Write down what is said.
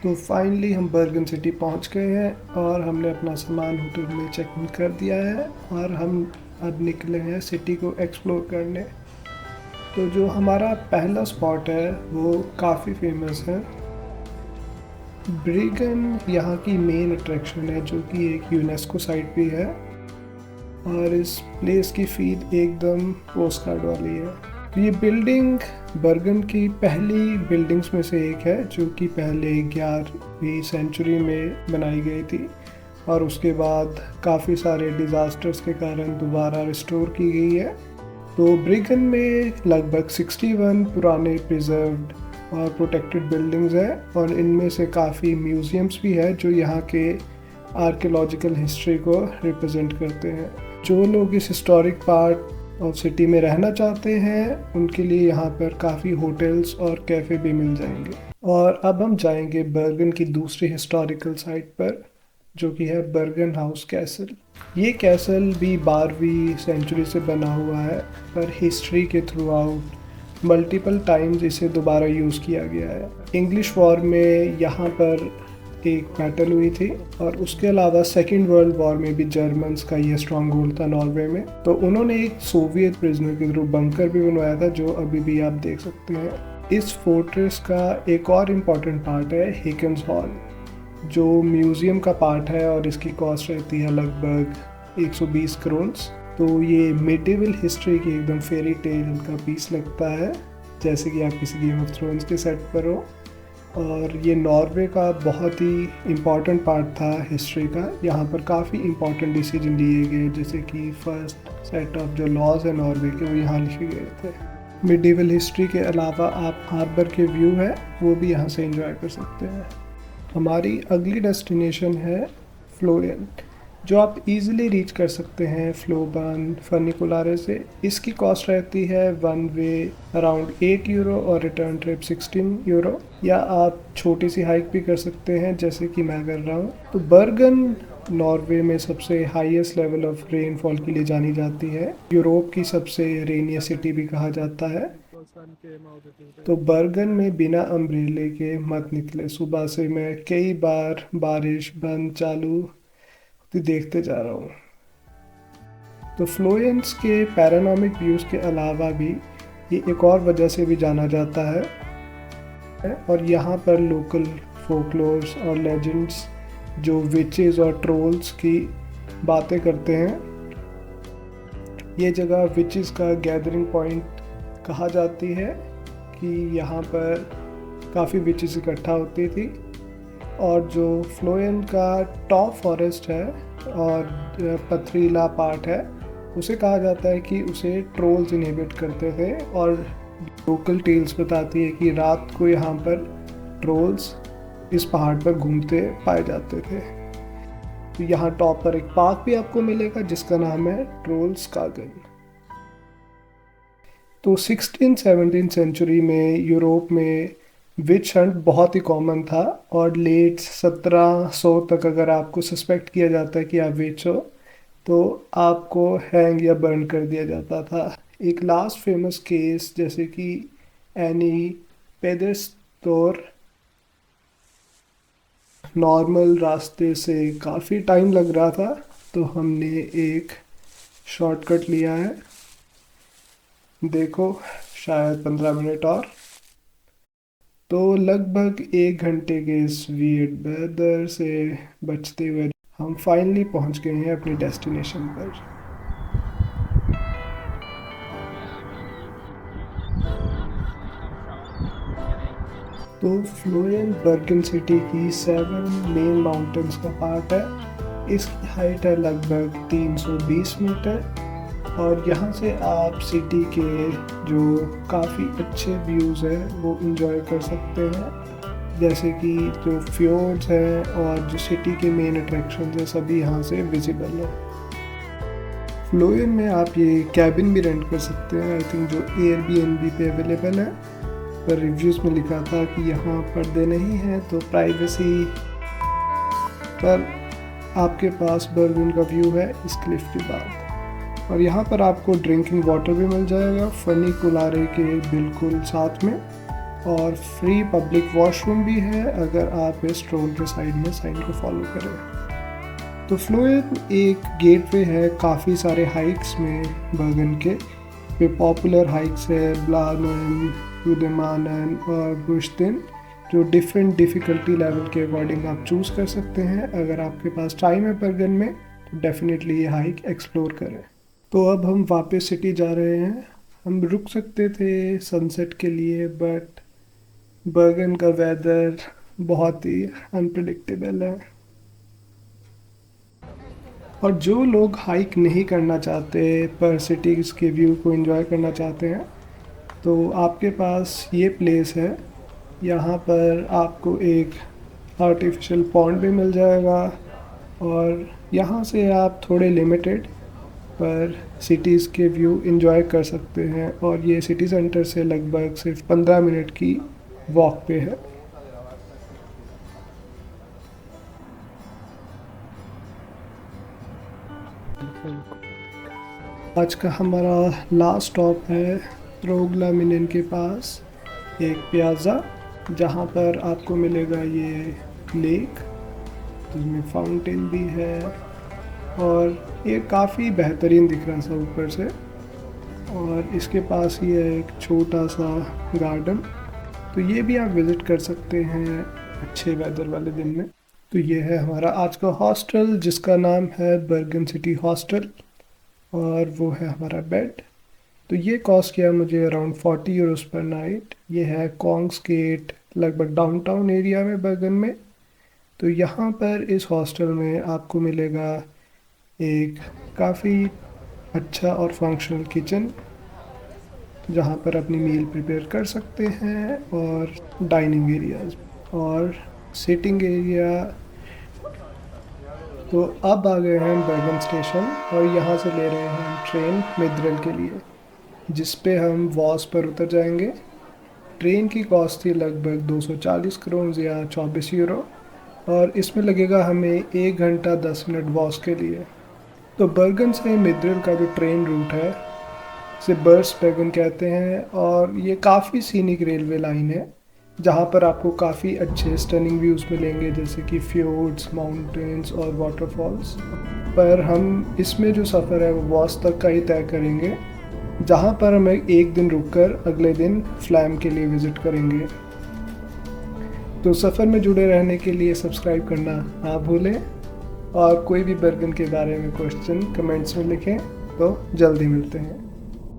तो फाइनली हम बर्गन सिटी पहुंच गए हैं और हमने अपना सामान होटल में चेक इन कर दिया है और हम अब निकले हैं सिटी को एक्सप्लोर करने। तो जो हमारा पहला स्पॉट है वो काफ़ी फेमस है। ब्रिगन यहाँ की मेन अट्रैक्शन है जो कि एक यूनेस्को साइट भी है और इस प्लेस की फील एकदम पोस्ट कार्ड वाली है। तो ये बिल्डिंग बर्गन की पहली बिल्डिंग्स में से एक है जो कि पहले 11वीं सेंचुरी में बनाई गई थी और उसके बाद काफ़ी सारे डिज़ास्टर्स के कारण दोबारा रिस्टोर की गई है। तो ब्रिगन में लगभग 61 पुराने प्रिजर्व्ड और प्रोटेक्टेड बिल्डिंग्स हैं और इनमें से काफ़ी म्यूज़ियम्स भी है जो यहाँ के आर्कियोलॉजिकल हिस्ट्री को रिप्रेजेंट करते हैं। जो लोग इस हिस्टोरिक पार्ट ऑफ सिटी में रहना चाहते हैं उनके लिए यहाँ पर काफ़ी होटल्स और कैफ़े भी मिल जाएंगे। और अब हम जाएंगे बर्गन की दूसरी हिस्टोरिकल साइट पर जो कि है बर्गन हाउस कैसल। ये कैसल भी 12वीं सेंचुरी से बना हुआ है पर हिस्ट्री के थ्रू आउट मल्टीपल टाइम्स इसे दोबारा यूज़ किया गया है। इंग्लिश वॉर में यहाँ पर एक बैटल हुई थी और उसके अलावा सेकेंड वर्ल्ड वॉर में भी जर्मन्स का ये स्ट्रॉन्ग होल्ड था नॉर्वे में। तो उन्होंने एक सोवियत प्रिजनर के थ्रू बंकर भी बनवाया था जो अभी भी आप देख सकते हैं। इस फोर्ट्रेस का एक और इम्पॉर्टेंट पार्ट है हिकन्स हॉल जो म्यूज़ियम का पार्ट है और इसकी कॉस्ट रहती है लगभग 120 करोन्स। तो ये मिडिवल हिस्ट्री की एकदम फेरी टेल का पीस लगता है जैसे कि आप किसी गेम ऑफ थ्रोन्स के सेट पर हो। और ये नॉर्वे का बहुत ही इम्पॉर्टेंट पार्ट था हिस्ट्री का। यहाँ पर काफ़ी इम्पॉर्टेंट डिसीजन लिए गए जैसे कि फर्स्ट सेट ऑफ जो लॉज है नॉर्वे के वो यहाँ लिखे गए थे। मिडिवल हिस्ट्री के अलावा आप हार्बर के व्यू है वो भी यहाँ से एंजॉय कर सकते हैं। हमारी अगली डेस्टिनेशन है फ्लोरियन जो आप इजीली रीच कर सकते हैं फ्लोबान फनिकुलारे से। इसकी कॉस्ट रहती है वन वे अराउंड 8 यूरो और रिटर्न ट्रिप 16 यूरो, या आप छोटी सी हाइक भी कर सकते हैं जैसे कि मैं कर रहा हूँ। तो बर्गन नॉर्वे में सबसे हाईएस्ट लेवल ऑफ रेनफॉल के लिए जानी जाती है, यूरोप की सबसे रेनियर सिटी भी कहा जाता है। तो बर्गन में बिना अम्ब्रेले के मत निकले। सुबह से मैं कई बार बारिश बंद चालू तो देखते जा रहा हूँ। तो फ्लोरेंस के पैरानॉमिक व्यूज़ के अलावा भी ये एक और वजह से भी जाना जाता है और यहाँ पर लोकल फोकलोर्स और लेजेंड्स जो विचेस और ट्रोल्स की बातें करते हैं। ये जगह विचेस का गैदरिंग पॉइंट कहा जाती है कि यहाँ पर काफ़ी विचेस इकट्ठा होती थी। और जो फ्लोएन का टॉप फॉरेस्ट है और पथरीला पार्ट है उसे कहा जाता है कि उसे ट्रोल्स इनहेबिट करते थे और लोकल टेल्स बताती है कि रात को यहाँ पर ट्रोल्स इस पहाड़ पर घूमते पाए जाते थे। तो यहाँ टॉप पर एक पार्क भी आपको मिलेगा जिसका नाम है ट्रोल्स गार्डन। तो 16-17 सेंचुरी में यूरोप में विच हंट बहुत ही कॉमन था और लेट 1700 तक अगर आपको सस्पेक्ट किया जाता है कि आप विच हो तो आपको हैंग या बर्न कर दिया जाता था। एक लास्ट फेमस केस जैसे कि एनी पेदेस्टोर नॉर्मल रास्ते से काफ़ी टाइम लग रहा था तो हमने एक शॉर्टकट लिया है, देखो शायद 15 मिनट और। तो लगभग 1 घंटे के इस वियर्ड वेदर से बचते हुए हम फाइनली पहुंच गए हैं अपनी डेस्टिनेशन पर। तो फ्लोरेन बर्गन सिटी की 7 मेन माउंटेन्स का पार्ट है। इसकी हाइट है लगभग 320 मीटर और यहाँ से आप सिटी के जो काफ़ी अच्छे व्यूज़ हैं वो इंजॉय कर सकते हैं जैसे कि जो फ्योर्ड्स हैं और जो सिटी के मेन अट्रैक्शन हैं सभी यहाँ से विजिबल है। फ्लोरेन में आप ये कैबिन भी रेंट कर सकते हैं, आई थिंक जो एयरबीएनबी पे अवेलेबल है, पर रिव्यूज़ में लिखा था कि यहाँ पर्दे नहीं हैं तो प्राइवेसी पर आपके पास बर्गन का व्यू है इस क्लिफ के बाद। और यहाँ पर आपको ड्रिंकिंग वाटर भी मिल जाएगा फनिकुलारे के बिल्कुल साथ में। और फ्री पब्लिक वॉशरूम भी है अगर आप इस ड्रोन के साइड में साइन को फॉलो करें। तो फ्लोएम एक गेटवे है काफ़ी सारे हाइक्स में बर्गन के। वे पॉपुलर हाइक्स है ब्लानन, युदेमानन और बुश्तिन, जो डिफरेंट डिफ़िकल्टी लेवल के अकॉर्डिंग आप चूज़ कर सकते हैं। अगर आपके पास टाइम है बर्गन में तो डेफिनेटली ये हाइक एक्सप्लोर करें। तो अब हम वापस सिटी जा रहे हैं। हम रुक सकते थे सनसेट के लिए, बट बर्गन का वेदर बहुत ही अनप्रेडिक्टेबल है। और जो लोग हाइक नहीं करना चाहते पर सिटीज़ के व्यू को एंजॉय करना चाहते हैं, तो आपके पास ये प्लेस है। यहाँ पर आपको एक आर्टिफिशियल पॉन्ड भी मिल जाएगा और यहाँ से आप थोड़े लिमिटेड पर सिटीज़ के व्यू एंजॉय कर सकते हैं। और ये सिटी सेंटर से लगभग सिर्फ 15 मिनट की वॉक पे है। आज का हमारा लास्ट स्टॉप है रोगला मिनेन के पास एक प्याज़ा, जहाँ पर आपको मिलेगा ये लेक जिसमें फाउंटेन भी है और ये काफ़ी बेहतरीन दिख रहा था ऊपर से। और इसके पास ही है एक छोटा सा गार्डन, तो ये भी आप विज़िट कर सकते हैं अच्छे वेदर वाले दिन में। तो ये है हमारा आज का हॉस्टल जिसका नाम है बर्गन सिटी हॉस्टल और वो है हमारा बेड। तो ये कॉस्ट किया मुझे अराउंड 40 यूरोस पर नाइट। ये है कॉन्ग्स गेट, लगभग डाउनटाउन एरिया में बर्गन में। तो यहाँ पर इस हॉस्टल में आपको मिलेगा एक काफ़ी अच्छा और फंक्शनल किचन जहाँ पर अपनी मील प्रिपेयर कर सकते हैं, और डाइनिंग एरियाज और सिटिंग एरिया। तो अब आ गए हैं बर्गन स्टेशन और यहाँ से ले रहे हैं हम ट्रेन मिद्रल के लिए, जिस पे हम वॉस पर उतर जाएंगे। ट्रेन की कॉस्ट थी लगभग 240 क्रोन्स या 24 यूरो और इसमें लगेगा हमें 1 घंटा 10 मिनट वॉस के लिए। तो बर्गन से मिद्रल का जो ट्रेन रूट है इसे बर्ग्सबेगन कहते हैं और ये काफ़ी सीनिक रेलवे लाइन है जहाँ पर आपको काफ़ी अच्छे स्टनिंग व्यूज़ मिलेंगे, जैसे कि फ्योर्ड्स, माउंटेन्स और वाटरफॉल्स। पर हम इसमें जो सफ़र है वो वॉस तक का ही तय करेंगे, जहाँ पर हम एक दिन रुककर अगले दिन फ्लैम के लिए विज़िट करेंगे। तो सफ़र में जुड़े रहने के लिए सब्सक्राइब करना ना भूलें और कोई भी बर्गन के बारे में क्वेश्चन कमेंट्स में लिखें। तो जल्दी मिलते हैं।